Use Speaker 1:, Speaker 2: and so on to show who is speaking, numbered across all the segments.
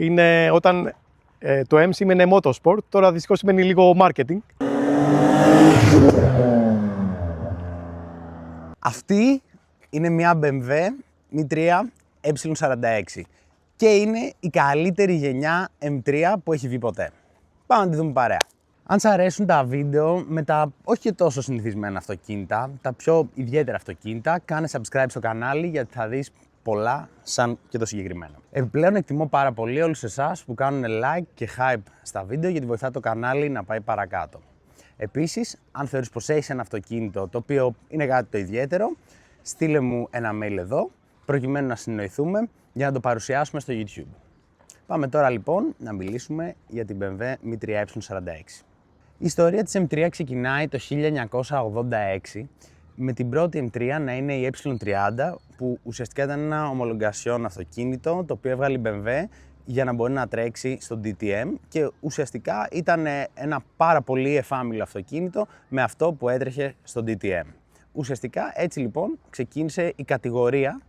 Speaker 1: είναι όταν το M σήμαινε motorsport, τώρα δυστυχώς σημαίνει λίγο marketing.
Speaker 2: Αυτή είναι μια BMW Mi3 E46 και είναι η καλύτερη γενιά M3 που έχει βγει ποτέ. Πάμε να τη δούμε παρέα. Αν σας αρέσουν τα βίντεο με τα όχι και τόσο συνηθισμένα αυτοκίνητα, τα πιο ιδιαίτερα αυτοκίνητα, κάνε subscribe στο κανάλι γιατί θα δεις πολλά σαν και το συγκεκριμένο. Επιπλέον εκτιμώ πάρα πολύ όλους εσάς που κάνουν like και hype στα βίντεο γιατί βοηθά το κανάλι να πάει παρακάτω. Επίσης, αν θεωρείς πως έχεις ένα αυτοκίνητο το οποίο είναι κάτι το ιδιαίτερο, στείλε μου ένα mail εδώ προκειμένου να συνεννοηθούμε για να το παρουσιάσουμε στο YouTube. Πάμε τώρα λοιπόν να μιλήσουμε για την BMW Mi3 E46. Η ιστορία της M3 ξεκινάει το 1986 με την πρώτη M3 να είναι η E30 που ουσιαστικά ήταν ένα ομολογασιόν αυτοκίνητο το οποίο έβγαλε η BMW για να μπορεί να τρέξει στο DTM και ουσιαστικά ήταν ένα πάρα πολύ εφάμιλο αυτοκίνητο με αυτό που έτρεχε στο DTM. Ουσιαστικά έτσι λοιπόν ξεκίνησε η κατηγορία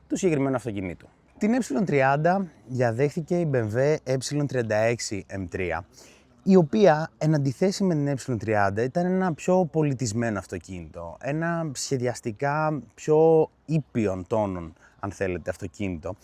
Speaker 2: του συγκεκριμένου αυτοκινήτου. Την E30 διαδέχθηκε η BMW E36 M3, η οποία εν αντιθέσει με την E30 ήταν ένα πιο πολιτισμένο αυτοκίνητο, ένα σχεδιαστικά πιο ήπιον τόνων, αν θέλετε, αυτοκίνητο.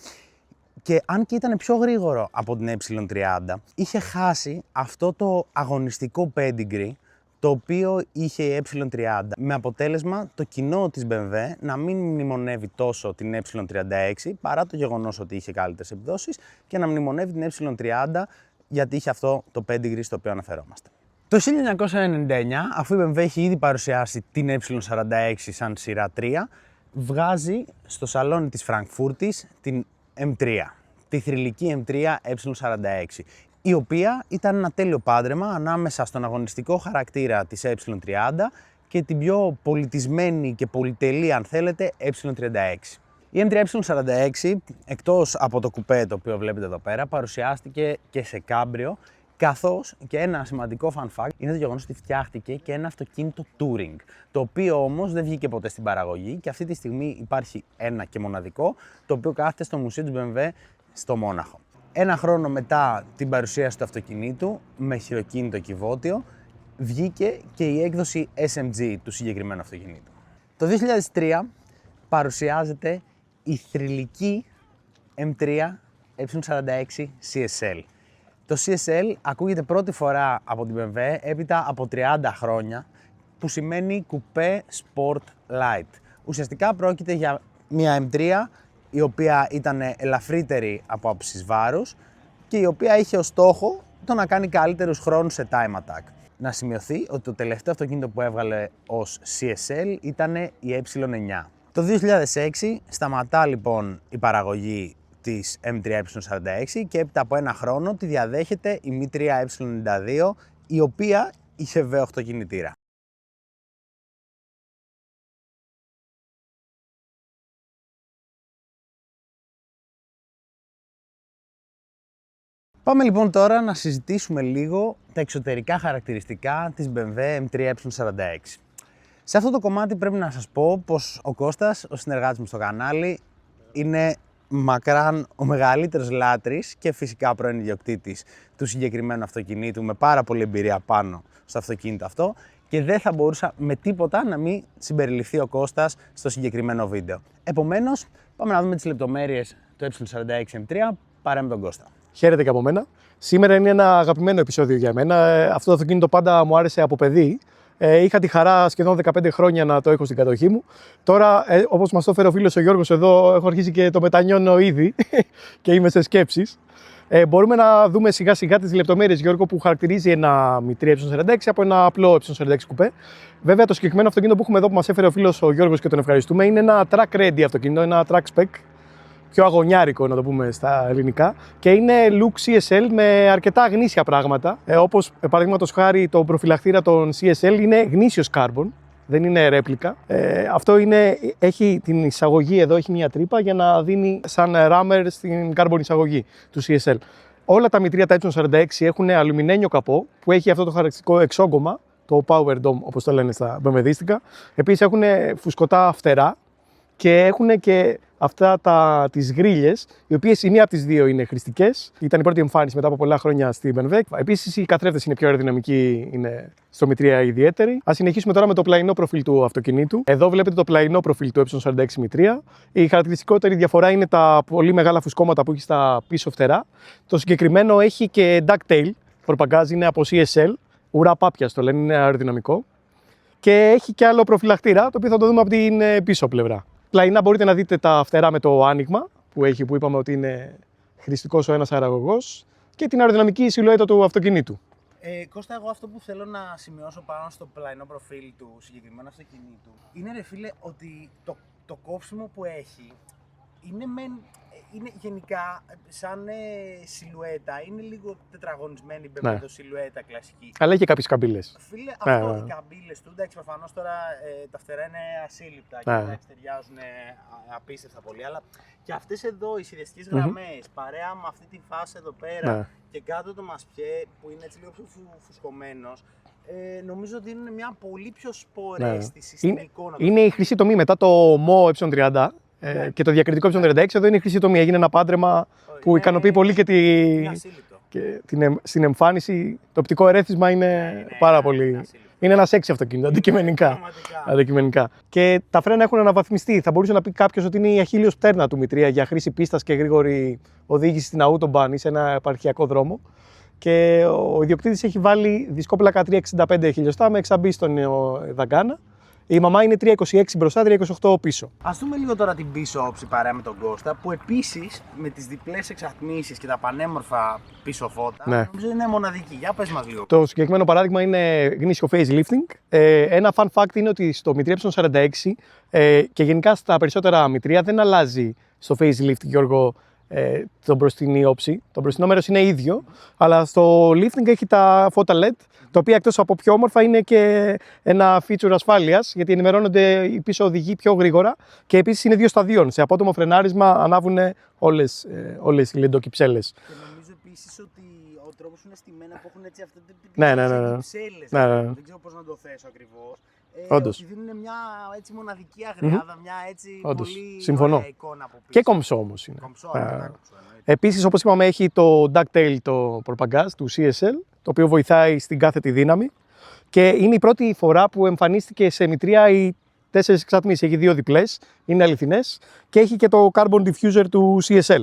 Speaker 2: Και αν και ήταν πιο γρήγορο από την E30, είχε χάσει αυτό το αγωνιστικό pedigree το οποίο είχε η E30, με αποτέλεσμα το κοινό της BMW να μην μνημονεύει τόσο την E36 παρά το γεγονός ότι είχε καλύτερες επιδόσεις και να μνημονεύει την E30 γιατί είχε αυτό το pedigree στο οποίο αναφερόμαστε. Το 1999, αφού η BMW έχει ήδη παρουσιάσει την E46 σαν σειρά 3, βγάζει στο σαλόνι της Φραγκφούρτης την M3, τη θρυλική M3 E46, η οποία ήταν ένα τέλειο πάντρεμα ανάμεσα στον αγωνιστικό χαρακτήρα της E30 και την πιο πολιτισμένη και πολυτελή, αν θέλετε, E36. Η M3 E46, εκτός από το κουπέ το οποίο βλέπετε εδώ πέρα, παρουσιάστηκε και σε κάμπριο, καθώς και ένα σημαντικό fun fact είναι το γεγονός ότι φτιάχτηκε και ένα αυτοκίνητο touring, το οποίο όμως δεν βγήκε ποτέ στην παραγωγή και αυτή τη στιγμή υπάρχει ένα και μοναδικό, το οποίο κάθεται στο μουσείο του BMW στο Μόναχο. Ένα χρόνο μετά την παρουσίαση του αυτοκινήτου, με χειροκίνητο κυβότιο, βγήκε και η έκδοση SMG του συγκεκριμένου αυτοκινήτου. Το 2003 παρουσιάζεται η θρυλική M3 E46 CSL. Το CSL ακούγεται πρώτη φορά από την BMW έπειτα από 30 χρόνια, που σημαίνει Coupé Sport Light. Ουσιαστικά πρόκειται για μια M3 η οποία ήταν ελαφρύτερη από άψης βάρους και η οποία είχε ως στόχο το να κάνει καλύτερους χρόνους σε time attack. Να σημειωθεί ότι το τελευταίο αυτοκίνητο που έβγαλε ως CSL ήταν η E9. Το 2006 σταματά λοιπόν η παραγωγή της M3 E46 και έπειτα από ένα χρόνο τη διαδέχεται η Mi3 E92, η οποία είχε V8 κινητήρα. Πάμε λοιπόν τώρα να συζητήσουμε λίγο τα εξωτερικά χαρακτηριστικά της BMW M3 E46. Σε αυτό το κομμάτι πρέπει να σας πω πως ο Κώστας, ο συνεργάτης μου στο κανάλι, είναι μακράν ο μεγαλύτερος λάτρης και φυσικά πρώην ιδιοκτήτης του συγκεκριμένου αυτοκινήτου με πάρα πολλή εμπειρία πάνω στο αυτοκίνητο αυτό και δεν θα μπορούσα με τίποτα να μην συμπεριληφθεί ο Κώστας στο συγκεκριμένο βίντεο. Επομένως, πάμε να δούμε τις λεπτομέρειες του E46 M3 παρά με τον Κώστα.
Speaker 1: Χαίρετε και από μένα. Σήμερα είναι ένα αγαπημένο επεισόδιο για μένα. Αυτό το αυτοκίνητο πάντα μου άρεσε από παιδί. Είχα τη χαρά σχεδόν 15 χρόνια να το έχω στην κατοχή μου. Τώρα, όπως μας το έφερε ο φίλος ο Γιώργος εδώ, έχω αρχίσει και το μετανιώνω ήδη και είμαι σε σκέψεις. Μπορούμε να δούμε σιγά σιγά τις λεπτομέρειες, Γιώργο, που χαρακτηρίζει ένα Mi3 E46 από ένα απλό E46 κουπέ. Βέβαια, το συγκεκριμένο αυτοκίνητο που έχουμε εδώ που μας έφερε ο φίλος ο Γιώργος και τον ευχαριστούμε είναι ένα track ready αυτοκίνητο, ένα track spec. Πιο αγωνιάρικο, να το πούμε στα ελληνικά, και είναι look CSL με αρκετά γνήσια πράγματα. Όπως παραδείγματος χάρη το προφυλακτήρα των CSL είναι γνήσιος carbon, δεν είναι ρέπλικα. Αυτό έχει την εισαγωγή εδώ, έχει μια τρύπα για να δίνει σαν rammer στην carbon εισαγωγή του CSL. Όλα τα Mi3 τα E46 έχουν αλουμινένιο καπό που έχει αυτό το χαρακτηριστικό εξόγκωμα, το Power Dome όπως το λένε στα μπεμεδίστικα. Επίσης έχουν φουσκωτά φτερά και έχουν και αυτά τις γρίλες, οι οποίες η μία από τις δύο είναι χρηστικές. Ήταν η πρώτη εμφάνιση μετά από πολλά χρόνια στη BMW. Επίσης, οι καθρέφτες είναι πιο αεροδυναμικοί, είναι στο μητρία ιδιαίτερη. Ας συνεχίσουμε τώρα με το πλαϊνό προφίλ του αυτοκινήτου. Εδώ βλέπετε το πλαϊνό προφίλ του E46 μητρία. Η χαρακτηριστικότερη διαφορά είναι τα πολύ μεγάλα φουσκώματα που έχει στα πίσω φτερά. Το συγκεκριμένο έχει και ducktail. Προπαγκάζ είναι από CSL. Ουρά πάπιας το λένε, είναι αεροδυναμικό. Και έχει και άλλο προφυλακτήρα, το οποίο θα το δούμε από την πίσω πλευρά. Πλαϊνά μπορείτε να δείτε τα φτερά με το άνοιγμα που έχει, που είπαμε ότι είναι χρηστικός ο ένας αεραγωγός, και την αεροδυναμική σιλουέτα του αυτοκινήτου.
Speaker 2: Κώστα, εγώ αυτό που θέλω να σημειώσω πάνω στο πλαϊνό προφίλ του συγκεκριμένου αυτοκινήτου είναι, ρε φίλε, ότι το κόψιμο που έχει είναι γενικά σαν σιλουέτα, είναι λίγο τετραγωνισμένη με το σιλουέτα κλασική.
Speaker 1: Αλλά έχει κάποιες καμπύλες.
Speaker 2: Φίλε, αυτό, οι καμπύλες του, εντάξει, προφανώς τώρα τα φτερά είναι ασύλληπτα και εντάξει, ταιριάζουν απίστευτα πολύ, αλλά και αυτές εδώ οι συνδυαστικές γραμμές, παρέα με αυτή τη φάση εδώ πέρα και κάτω το μασπιέ που είναι έτσι λίγο πιο φουσκωμένος, νομίζω ότι είναι μια πολύ πιο σποραίσθηση στην εικόνα.
Speaker 1: Είναι η χρυσή τομή μετά το ΜΟ E30 και το διακριτικό E36. Εδώ είναι η χρυσή τομή. Έγινε ένα πάντρεμα που ικανοποιεί πολύ και στην εμφάνιση. Το οπτικό ερέθισμα είναι πάρα πολύ. Είναι ένα σεξι αυτοκίνητο, αντικειμενικά. Και τα φρένα έχουν αναβαθμιστεί. Θα μπορούσε να πει κάποιος ότι είναι η αχίλλειος πτέρνα του μητρία για χρήση πίστας και γρήγορη οδήγηση στην Autobahn ή σε ένα επαρχιακό δρόμο. Και ο ιδιοκτήτης έχει βάλει δισκόπλακα 365 χιλιοστά με εξαμπίστον δαγκάνα. Η μαμά είναι 326 μπροστά, 328 πίσω.
Speaker 2: Ας δούμε λίγο τώρα την πίσω όψη παρέα με τον Κώστα, που επίσης με τις διπλές εξατμίσεις και τα πανέμορφα πίσω φώτα, νομίζω είναι μοναδική. Για πες μας λίγο.
Speaker 1: Το συγκεκριμένο παράδειγμα είναι γνήσιο facelifting. Ένα fun fact είναι ότι στο μητρία E46 και γενικά στα περισσότερα μητρία δεν αλλάζει στο facelift, Γιώργο, το μπροστινή όψη. Το μπροστινό μέρος είναι ίδιο, αλλά στο lifting έχει τα φώτα LED, τα οποία εκτός από πιο όμορφα είναι και ένα feature ασφάλειας, γιατί ενημερώνονται οι πίσω οδηγοί πιο γρήγορα και επίσης είναι 2 σταδίων. Σε απότομο φρενάρισμα ανάβουν όλες οι λεντοκυψέλες.
Speaker 2: Και νομίζω επίσης ότι ο τρόπος που είναι στημένα που έχουν έτσι αυτές τις κυψέλες, δεν ξέρω πώς να το θέσω ακριβώς. Ότι δίνουν μια έτσι μοναδική αγριάδα, μια έτσι πολύ ωραία εικόνα από πίσω.
Speaker 1: Και κομψό όμως είναι. Επίσης, όπως είπαμε, έχει το ducktail, το προπαγκάζ του CSL, το οποίο βοηθάει στην κάθετη δύναμη και είναι η πρώτη φορά που εμφανίστηκε σε μητρία οι 4 εξατμίσεις. Έχει 2 διπλές, είναι αληθινές και έχει και το carbon diffuser του CSL.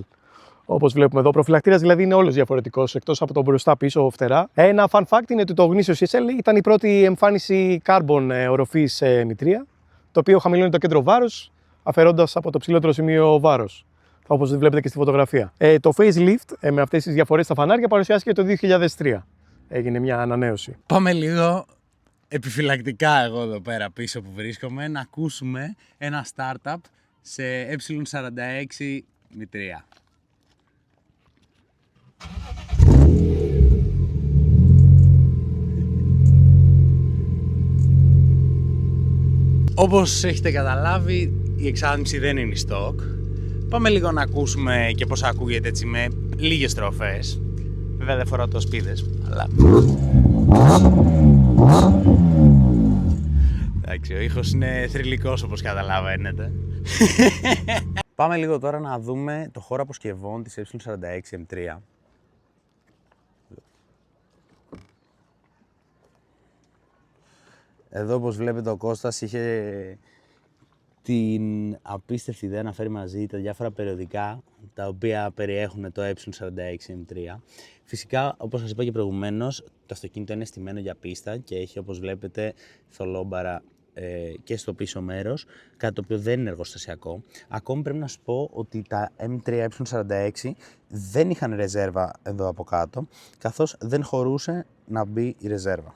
Speaker 1: Όπως βλέπουμε εδώ, ο προφυλακτήρας δηλαδή είναι όλος διαφορετικός, εκτός από το μπροστά-πίσω φτερά. Ένα fun fact είναι ότι το γνήσιο CSL ήταν η πρώτη εμφάνιση carbon οροφής σε μητρία, το οποίο χαμηλώνει το κέντρο βάρους, αφαιρώντας από το ψηλότερο σημείο βάρος, όπως βλέπετε και στη φωτογραφία. Το facelift με αυτές τις διαφορές στα φανάρια παρουσιάστηκε το 2003. Έγινε μια ανανέωση.
Speaker 2: Πάμε λίγο επιφυλακτικά εγώ εδώ πέρα πίσω που βρίσκομαι να ακούσουμε ένα startup σε E46 μητρία. Όπως έχετε καταλάβει, η εξάτμιση δεν είναι stock. Πάμε λίγο να ακούσουμε και πώς ακούγεται έτσι με λίγες στροφές. Βέβαια δεν φοράω το σπίδες, αλλά... Εντάξει, ο ήχος είναι θρυλικός όπως καταλαβαίνετε. Πάμε λίγο τώρα να δούμε το χώρο αποσκευών της E46 M3. Εδώ όπως βλέπετε ο Κώστας είχε την απίστευτη ιδέα να φέρει μαζί τα διάφορα περιοδικά τα οποία περιέχουν το E46 M3. Φυσικά, όπως σας είπα και προηγουμένως, το αυτοκίνητο είναι στημένο για πίστα και έχει, όπως βλέπετε, θολόμπαρα και στο πίσω μέρος, κάτι το οποίο δεν είναι εργοστασιακό. Ακόμη πρέπει να σου πω ότι τα M3 E46 δεν είχαν ρεζέρβα εδώ από κάτω, καθώς δεν χωρούσε να μπει η ρεζέρβα.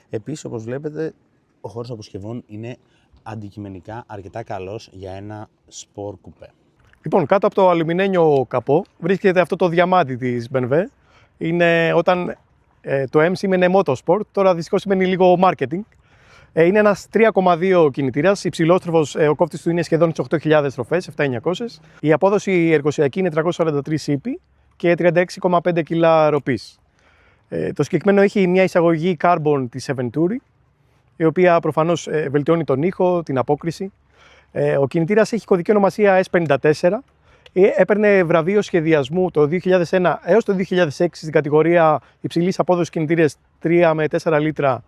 Speaker 2: Επίσης, όπως βλέπετε, ο χώρος αποσκευών είναι αντικειμενικά αρκετά καλός για ένα σπορ κουπέ.
Speaker 1: Λοιπόν, κάτω από το αλουμινένιο καπό βρίσκεται αυτό το διαμάντι της BMW. Είναι όταν το M σήμαινε motorsport, τώρα δυστυχώς σημαίνει λίγο marketing. Είναι ένας 3,2 κινητήρας, υψηλόστροφος, ο κόφτης του είναι σχεδόν στις 8.000 στροφές, 7.900. Η απόδοση εργοσιακή είναι 343 ύπη και 36,5 κιλά ροπής. Το συγκεκριμένο έχει μια εισαγωγή carbon της Venturi, η οποία προφανώς βελτιώνει τον ήχο, την απόκριση. Ο κινητήρας έχει κωδική ονομασία S54. Έπαιρνε βραβείο σχεδιασμού το 2001 έως το 2006 στην κατηγορία υψηλής απόδοσης κινητήρες 3 με 4 λίτρα.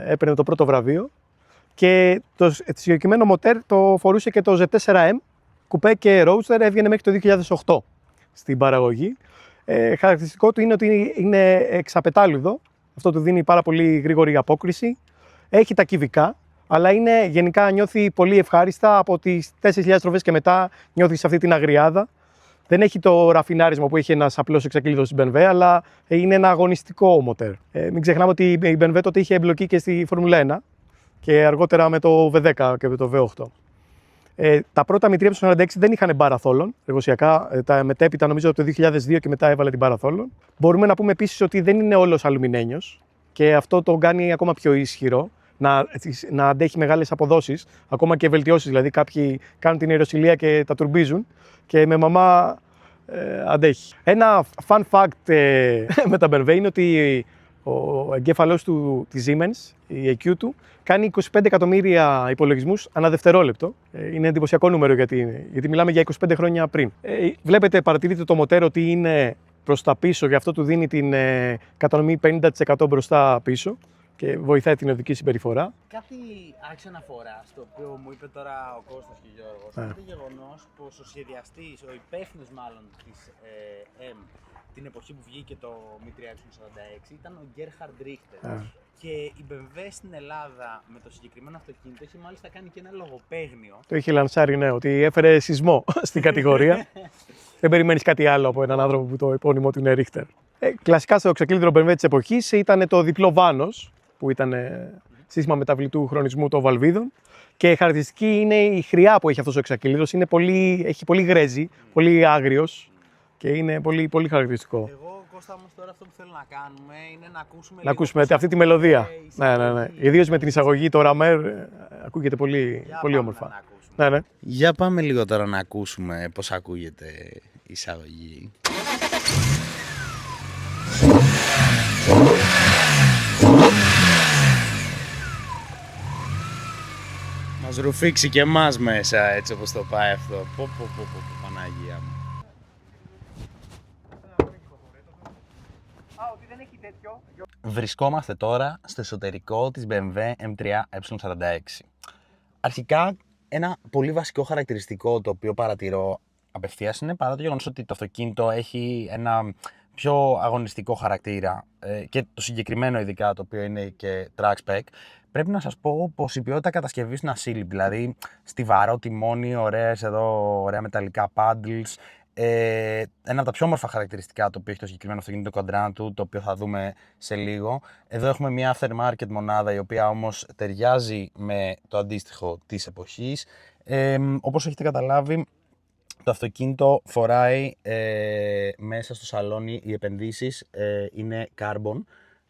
Speaker 1: Έπαιρνε το πρώτο βραβείο. Και το συγκεκριμένο μοτέρ το φορούσε και το Z4M, κουπέ και roadster, έβγαινε μέχρι το 2008 στην παραγωγή. Χαρακτηριστικό του είναι ότι είναι εξαπετάλουδο, αυτό του δίνει πάρα πολύ γρήγορη απόκριση. Έχει τα κυβικά, αλλά γενικά νιώθει πολύ ευχάριστα. Από τις 4.000 στροφές και μετά νιώθεις αυτή την αγριάδα. Δεν έχει το ραφινάρισμα που έχει ένας απλός εξακύλιδος στην BMW, αλλά είναι ένα αγωνιστικό μοτέρ. Μην ξεχνάμε ότι η BMW τότε είχε εμπλοκή και στη Φόρμουλα 1 και αργότερα με το V10 και με το V8. Τα πρώτα μητρία του 46 δεν είχαν μπάρα θόλων εργοσιακά. Τα μετέπειτα, νομίζω από το 2002 και μετά έβαλε την μπάρα θόλων. Μπορούμε να πούμε επίσης ότι δεν είναι όλος αλουμινένιος και αυτό το κάνει ακόμα πιο ισχυρό, να αντέχει μεγάλες αποδόσεις, ακόμα και βελτιώσεις. Δηλαδή, κάποιοι κάνουν την αεροσυλία και τα τουρμπίζουν και με μαμά αντέχει. Ένα fun fact με τα BMW είναι ότι ο εγκέφαλός της Siemens, η EQ του, κάνει 25 εκατομμύρια υπολογισμούς ανά δευτερόλεπτο. Είναι εντυπωσιακό νούμερο γιατί μιλάμε για 25 χρόνια πριν. Βλέπετε, παρατηρείτε το μοτέρ ότι είναι προς τα πίσω, γι' αυτό του δίνει την κατανομή 50% μπροστά πίσω και βοηθάει την οδική συμπεριφορά.
Speaker 2: Κάτι άξιο αναφορά στο οποίο μου είπε τώρα ο Κώστας και ο Γιώργος είναι το γεγονός πως ο σχεδιαστής, ο υπεύθυνος μάλλον της M, την εποχή που βγήκε το Mi 3Y46 ήταν ο Gerhard Richter. Και η BMW στην Ελλάδα με το συγκεκριμένο αυτοκίνητο έχει μάλιστα κάνει και ένα λογοπαίγνιο.
Speaker 1: Το είχε λανσάρει, ναι, ότι έφερε σεισμό στην κατηγορία. Δεν περιμένεις κάτι άλλο από έναν άνθρωπο που το επώνυμο του είναι Richter. Κλασικά στο ξεκλείδωρο BMW της εποχής ήταν το διπλό βάνος, που ήταν σύστημα μεταβλητού χρονισμού των βαλβίδων. Και χαρακτηριστική είναι η χρειά που έχει αυτός ο εξακύλιδος. Έχει πολύ γρέζι, πολύ άγριος και είναι πολύ, πολύ χαρακτηριστικό.
Speaker 2: Κώστα, όμως τώρα αυτό που θέλω να κάνουμε είναι
Speaker 1: να ακούσουμε αυτή τη μελωδία. Ναι. Ιδίως με την εισαγωγή, το Ramer ακούγεται πολύ, πολύ όμορφα. Ναι.
Speaker 2: Για πάμε λίγο τώρα να ακούσουμε πώς ακούγεται η εισαγωγή. Μας ρουφήξει και εμάς μέσα, έτσι όπως το πάει αυτό. Παναγία μου. Βρισκόμαστε τώρα στο εσωτερικό της BMW M3 E46. Αρχικά, ένα πολύ βασικό χαρακτηριστικό το οποίο παρατηρώ απευθείας είναι, παρά το γεγονός ότι το αυτοκίνητο έχει ένα πιο αγωνιστικό χαρακτήρα και το συγκεκριμένο ειδικά, το οποίο είναι και track spec, πρέπει να σας πω πως η ποιότητα κατασκευής είναι ασύλληπτη. Δηλαδή, στιβαρό τιμόνι, ωραία μεταλλικά paddles. Ένα από τα πιο όμορφα χαρακτηριστικά το οποίο έχει το συγκεκριμένο αυτοκίνητο Quadrant του, το οποίο θα δούμε σε λίγο. Εδώ έχουμε μια aftermarket μονάδα, η οποία όμως ταιριάζει με το αντίστοιχο της εποχής. Όπως έχετε καταλάβει, το αυτοκίνητο φοράει μέσα στο σαλόνι, οι επενδύσεις είναι carbon,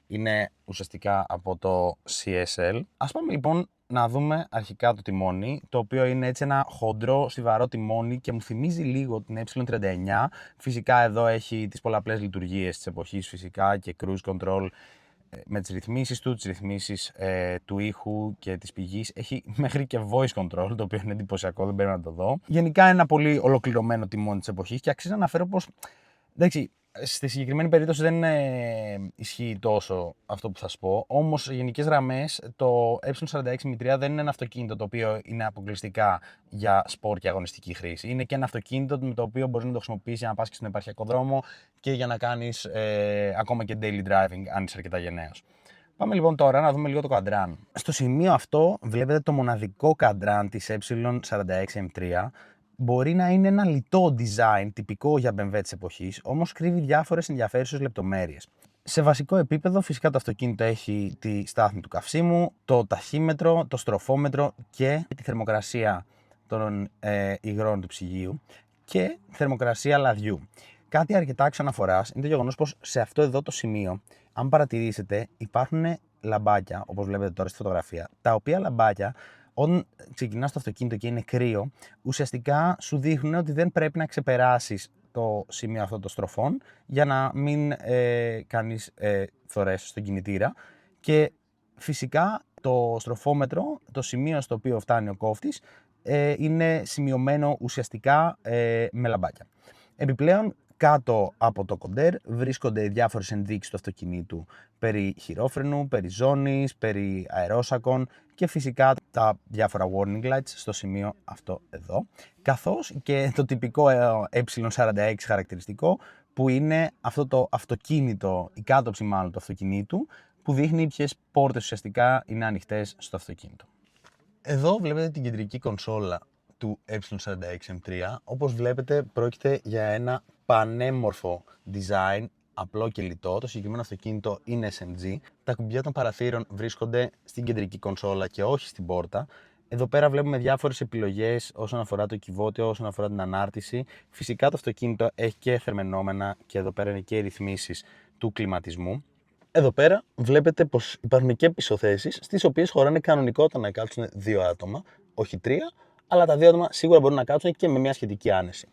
Speaker 2: είναι ουσιαστικά από το CSL. Ας πάμε λοιπόν να δούμε αρχικά το τιμόνι, το οποίο είναι έτσι ένα χοντρό, στιβαρό τιμόνι και μου θυμίζει λίγο την E39. Φυσικά εδώ έχει τις πολλαπλές λειτουργίες της εποχής φυσικά και cruise control με τις ρυθμίσεις του, τις ρυθμίσεις του ήχου και της πηγής. Έχει μέχρι και voice control, το οποίο είναι εντυπωσιακό, δεν πρέπει να το δω. Γενικά ένα πολύ ολοκληρωμένο τιμόνι της εποχής και αξίζει να αναφέρω πως, εντάξει, στη συγκεκριμένη περίπτωση δεν ισχύει τόσο αυτό που θα σας πω, όμως σε γενικές γραμμές το E46 M3 δεν είναι ένα αυτοκίνητο το οποίο είναι αποκλειστικά για σπορ και αγωνιστική χρήση. Είναι και ένα αυτοκίνητο με το οποίο μπορείς να το χρησιμοποιήσεις για να πας και στον επαρχιακό δρόμο και για να κάνεις ακόμα και daily driving αν είσαι αρκετά γενναίος. Πάμε λοιπόν τώρα να δούμε λίγο το καντράν. Στο σημείο αυτό βλέπετε το μοναδικό καντράν της E46 M3. Μπορεί να είναι ένα λιτό design τυπικό για BMW της εποχής, όμως κρύβει διάφορες ενδιαφέρουσες λεπτομέρειες. Σε βασικό επίπεδο, φυσικά το αυτοκίνητο έχει τη στάθμη του καυσίμου, το ταχύμετρο, το στροφόμετρο και τη θερμοκρασία των υγρών του ψυγείου και θερμοκρασία λαδιού. Κάτι αρκετά άξιο αναφοράς είναι το γεγονός πως σε αυτό εδώ το σημείο, αν παρατηρήσετε, υπάρχουν λαμπάκια, όπως βλέπετε τώρα στη φωτογραφία, τα οποία λαμπάκια, όταν ξεκινάς το αυτοκίνητο και είναι κρύο, ουσιαστικά σου δείχνουν ότι δεν πρέπει να ξεπεράσεις το σημείο αυτό των στροφών για να μην κάνεις θωρές στον κινητήρα. Και φυσικά το στροφόμετρο, το σημείο στο οποίο φτάνει ο κόφτης, είναι σημειωμένο ουσιαστικά με λαμπάκια. Επιπλέον, κάτω από το κοντέρ βρίσκονται διάφορες ενδείξεις του αυτοκινήτου περί χειρόφρενου, περί ζώνης, περί αερόσακων και φυσικά τα διάφορα warning lights στο σημείο αυτό εδώ, καθώς και το τυπικό E46 χαρακτηριστικό που είναι αυτό το αυτοκίνητο, η κάτωψη μάλλον του αυτοκινήτου που δείχνει ποιες πόρτες ουσιαστικά είναι ανοιχτές στο αυτοκίνητο. Εδώ βλέπετε την κεντρική κονσόλα του E46M3. Όπως βλέπετε πρόκειται για ένα πανέμορφο design, απλό και λιτό. Το συγκεκριμένο αυτοκίνητο είναι SMG. Τα κουμπιά των παραθύρων βρίσκονται στην κεντρική κονσόλα και όχι στην πόρτα. Εδώ πέρα βλέπουμε διάφορες επιλογές όσον αφορά το κυβότιο, όσον αφορά την ανάρτηση. Φυσικά το αυτοκίνητο έχει και θερμαινόμενα και εδώ πέρα είναι και οι ρυθμίσεις του κλιματισμού. Εδώ πέρα βλέπετε πως υπάρχουν και πισωθέσεις στις οποίες χωράνε κανονικότατα να κάτσουν 2 άτομα, όχι 3, αλλά τα 2 άτομα σίγουρα μπορούν να κάτσουν και με μια σχετική άνεση.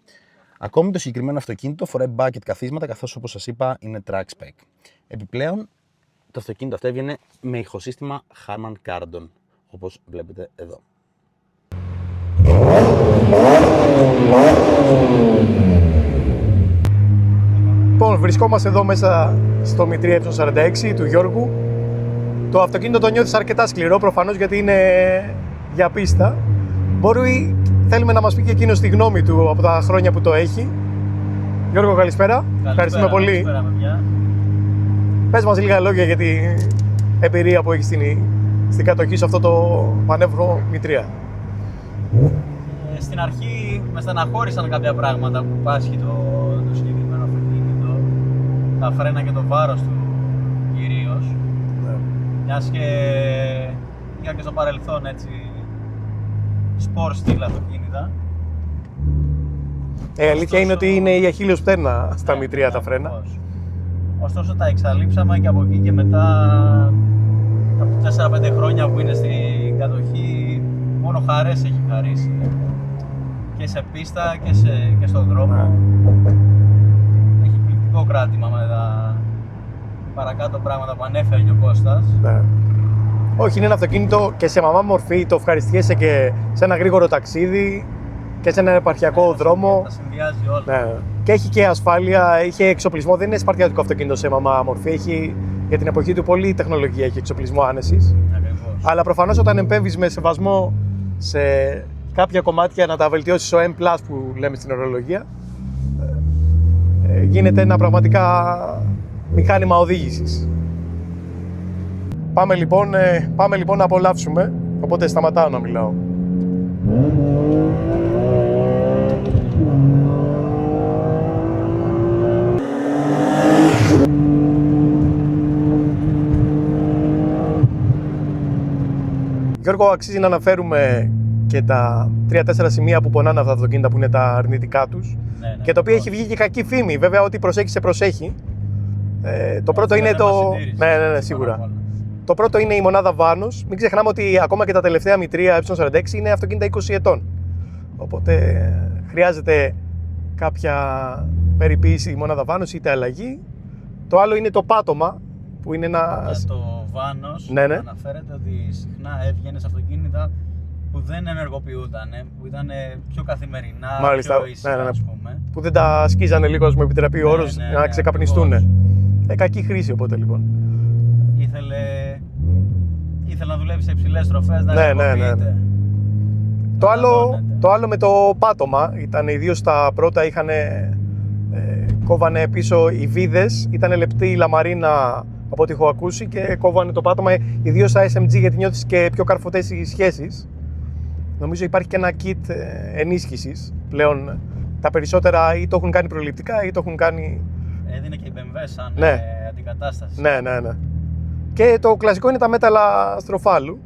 Speaker 2: Ακόμη το συγκεκριμένο αυτοκίνητο φοράει bucket καθίσματα, καθώς όπως σας είπα είναι track spec. Επιπλέον το αυτοκίνητο αυτό έβγαινε με ηχοσύστημα Harman Kardon, όπως βλέπετε εδώ.
Speaker 1: Λοιπόν, βρισκόμαστε εδώ μέσα στο Mi 3 E46 του Γιώργου. Το αυτοκίνητο το νιώθεις αρκετά σκληρό, προφανώς γιατί είναι για πίστα. Θέλουμε να μας πει και εκείνος τη γνώμη του από τα χρόνια που το έχει. Γιώργο, καλησπέρα. Ευχαριστούμε πολύ.
Speaker 3: Καλησπέρα, παιδιά.
Speaker 1: Πες μας λίγα λόγια για την εμπειρία που έχεις στην κατοχή σε αυτό το πανεύρο Mi 3.
Speaker 3: Στην αρχή με στεναχώρησαν κάποια πράγματα που πάσχει το συγκεκριμένο αυτοκίνητο, τα φρένα και το βάρος του κυρίως. Μιας και είχα και στο παρελθόν έτσι σπορ στυλ αυτοκίνητα.
Speaker 1: Αλήθεια είναι ότι είναι η αχίλλειος πτέρνα στα Mi 3 τα φρένα.
Speaker 3: Ακριβώς. Ωστόσο τα εξαλείψαμε και από εκεί και μετά, από 4-5 χρόνια που είναι στην κατοχή, μόνο χαρές έχει χαρίσει. Και σε πίστα και στον δρόμο. Έχει πληκτικό κράτημα με τα παρακάτω πράγματα που ανέφερε και ο Κώστας.
Speaker 1: Ναι. Όχι, είναι ένα αυτοκίνητο και σε μαμά μορφή, το ευχαριστιέσαι και σε ένα γρήγορο ταξίδι και σε ένα επαρχιακό δρόμο.
Speaker 3: Τα συνδυάζει όλα.
Speaker 1: Ναι. Και έχει και ασφάλεια, έχει εξοπλισμό. Δεν είναι σπαρτιάτικο αυτοκίνητο σε μαμά μορφή. Έχει για την εποχή του πολλή τεχνολογία, έχει εξοπλισμό άνεσης.
Speaker 3: Ακριβώς.
Speaker 1: Αλλά προφανώς όταν επέμβεις με σεβασμό σε κάποια κομμάτια να τα βελτιώσεις στο M+, που λέμε στην ορολογία, γίνεται ένα πραγματικά μηχάνημα οδήγησης. Πάμε λοιπόν να απολαύσουμε, οπότε σταματάω να μιλάω. Γιώργο, αξίζει να αναφέρουμε και τα 3-4 σημεία που πονάνε αυτά τα αυτοκίνητα που είναι τα αρνητικά τους,
Speaker 3: Ναι,
Speaker 1: και το οποίο έχει βγει και κακή φήμη. Βέβαια, ό,τι προσέχει σε προσέχει. Το πρώτο είναι το. Ναι, σίγουρα. Το πρώτο είναι η μονάδα βάνος. Μην ξεχνάμε ότι ακόμα και τα τελευταία Mi 3 E46 είναι αυτοκίνητα 20 ετών. Οπότε χρειάζεται κάποια περιποίηση η μονάδα βάνος, είτε αλλαγή. Το άλλο είναι το πάτωμα, που είναι ένα.
Speaker 3: Για το βάνος
Speaker 1: Ναι.
Speaker 3: αναφέρεται ότι συχνά έβγαινε σε αυτοκίνητα που δεν ενεργοποιούταν, που ήταν πιο καθημερινά,
Speaker 1: Μάλιστα,
Speaker 3: πιο ήσυχα,
Speaker 1: ναι.
Speaker 3: ας πούμε.
Speaker 1: Που δεν τα σκίζανε λίγο, ας μου επιτραπεί ο όρος, να ξεκαπνιστούν.
Speaker 3: ακριβώς.
Speaker 1: Κακή χρήση οπότε λοιπόν.
Speaker 3: Ήθελε να δουλεύει σε υψηλές τροφές, να
Speaker 1: Ναι.
Speaker 3: ενεργοποιείται.
Speaker 1: Το άλλο με το πάτωμα ήταν, ιδίως τα πρώτα κόβανε πίσω οι βίδες, ήταν λεπτή η λαμαρίνα από ό,τι έχω ακούσει και κόβανε το πάτωμα, ιδίως στα SMG, γιατί νιώθεις και πιο καρφωτές οι σχέσεις. Νομίζω υπάρχει και ένα kit ενίσχυσης πλέον. Τα περισσότερα ή το έχουν κάνει προληπτικά ή το έχουν κάνει.
Speaker 3: Έδινε και η BMW σαν αντικατάσταση.
Speaker 1: Ναι. Και το κλασικό είναι τα μέταλλα στροφάλου.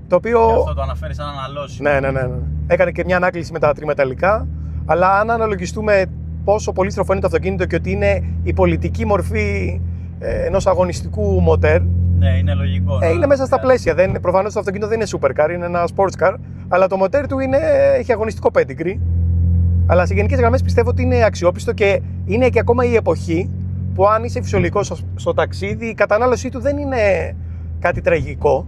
Speaker 1: Το οποίο.
Speaker 3: Και αυτό το αναφέρει σαν αναλώσιμο.
Speaker 1: Ναι. Έκανε και μια ανάκληση με τα τριμεταλλικά. Αλλά αν αναλογιστούμε πόσο πολύ στροφό είναι το αυτοκίνητο και ότι είναι η πολιτική μορφή ενός αγωνιστικού μοτέρ.
Speaker 3: Ναι, είναι λογικό.
Speaker 1: Είναι μέσα στα πλαίσια. Προφανώς το αυτοκίνητο δεν είναι supercar, είναι ένα sports car. Αλλά το μοτέρ του έχει αγωνιστικό pedigree. Αλλά σε γενικές γραμμές πιστεύω ότι είναι αξιόπιστο και είναι και ακόμα η εποχή που αν είσαι φυσιολογικός στο ταξίδι, η κατανάλωσή του δεν είναι κάτι τραγικό.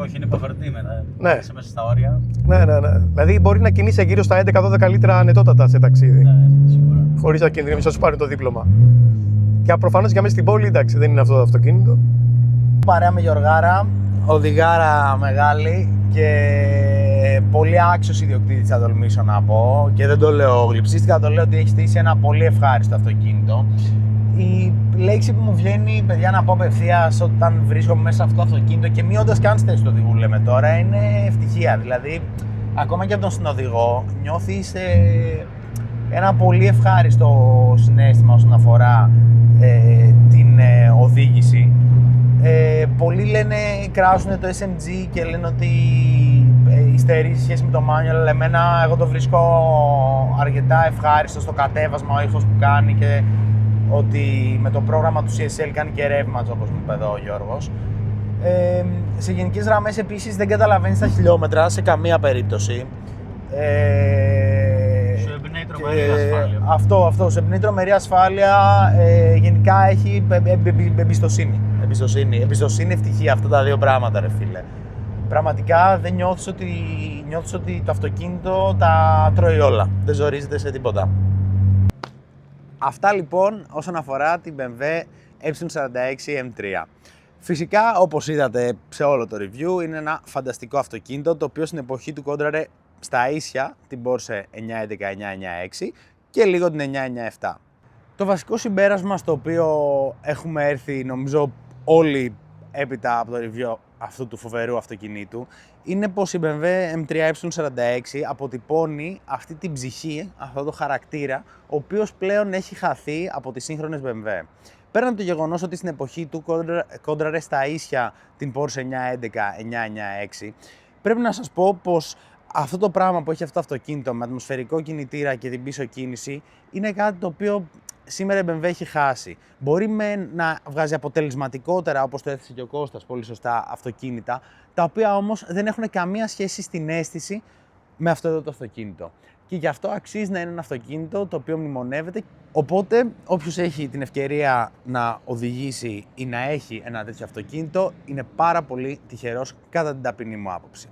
Speaker 3: Όχι, είναι υποφερτή μετά.
Speaker 1: Ναι.
Speaker 3: Είσαι μέσα στα όρια.
Speaker 1: Ναι. Δηλαδή μπορεί να κινείσαι γύρω στα 11-12 λίτρα ανετότατα σε ταξίδι.
Speaker 3: Ναι, σίγουρα.
Speaker 1: Χωρίς να κινδυνεύεις να σου πάρει το δίπλωμα. Και προφανώς για μέσα στην πόλη, εντάξει, δεν είναι αυτό το αυτοκίνητο.
Speaker 2: Παρέα με Γιωργάρα, οδηγάρα μεγάλη και πολύ άξιος ιδιοκτήτης, θα τολμήσω να πω. Και δεν το λέω γλυψίστικα, το λέω ότι έχει στήσει ένα πολύ ευχάριστο αυτοκίνητο. Η λέξη που μου βγαίνει, παιδιά, να πω απευθείας όταν βρίσκομαι μέσα σε αυτό το αυτοκίνητο και μειώντας και αν στη θέση του οδηγού, λέμε τώρα, είναι ευτυχία. Δηλαδή, ακόμα και από τον συνοδηγό, νιώθεις ένα πολύ ευχάριστο συναίσθημα όσον αφορά την οδήγηση. Πολλοί λένε, κράζουν το SMG και λένε ότι υστερεί σε σχέση με το manual, αλλά εμένα εγώ το βρίσκω αρκετά ευχάριστο στο κατέβασμα, ο ήχος που κάνει και ότι με το πρόγραμμα του CSL κάνει και ρεύματος, όπως μου είπε εδώ ο Γιώργος. Σε γενικές γραμμές επίσης δεν καταλαβαίνεις τα χιλιόμετρα σε καμία περίπτωση.
Speaker 3: Σου εμπνέει τρομερή ασφάλεια.
Speaker 2: Αυτό, σε εμπνέει τρομερή ασφάλεια. Γενικά έχει εμπιστοσύνη. Εμπιστοσύνη, ευτυχία, αυτά τα δύο πράγματα, ρε φίλε. Πραγματικά δεν νιώθεις ότι το αυτοκίνητο τα τρώει όλα. Δεν ζορίζεται σε τίποτα. Αυτά λοιπόν όσον αφορά την BMW E46 M3. Φυσικά, όπως είδατε σε όλο το review, είναι ένα φανταστικό αυτοκίνητο, το οποίο στην εποχή του κόντραρε στα ίσια την Porsche 911-996 και λίγο την 997. Το βασικό συμπέρασμα στο οποίο έχουμε έρθει, νομίζω όλοι έπειτα από το review αυτού του φοβερού αυτοκινήτου, είναι πως η BMW M3 E46 αποτυπώνει αυτή την ψυχή, αυτό το χαρακτήρα, ο οποίος πλέον έχει χαθεί από τις σύγχρονες BMW. Πέραν από το γεγονός ότι στην εποχή του κόντραρε στα ίσια την Porsche 911-996, πρέπει να σας πω πως αυτό το πράγμα που έχει αυτό το αυτοκίνητο με ατμοσφαιρικό κινητήρα και την πίσω κίνηση είναι κάτι το οποίο σήμερα η BMW έχει χάσει. Μπορεί να βγάζει αποτελεσματικότερα, όπως το έθεσε και ο Κώστας πολύ σωστά, αυτοκίνητα, τα οποία όμως δεν έχουν καμία σχέση στην αίσθηση με αυτό εδώ το αυτοκίνητο. Και γι' αυτό αξίζει να είναι ένα αυτοκίνητο το οποίο μνημονεύεται. Οπότε, όποιος έχει την ευκαιρία να οδηγήσει ή να έχει ένα τέτοιο αυτοκίνητο, είναι πάρα πολύ τυχερός κατά την ταπεινή μου άποψη.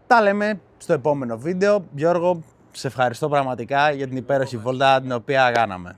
Speaker 2: Τα λέμε στο επόμενο βίντεο. Γιώργο, σε ευχαριστώ πραγματικά για την υπέροχη βόλτα την οποία κάναμε.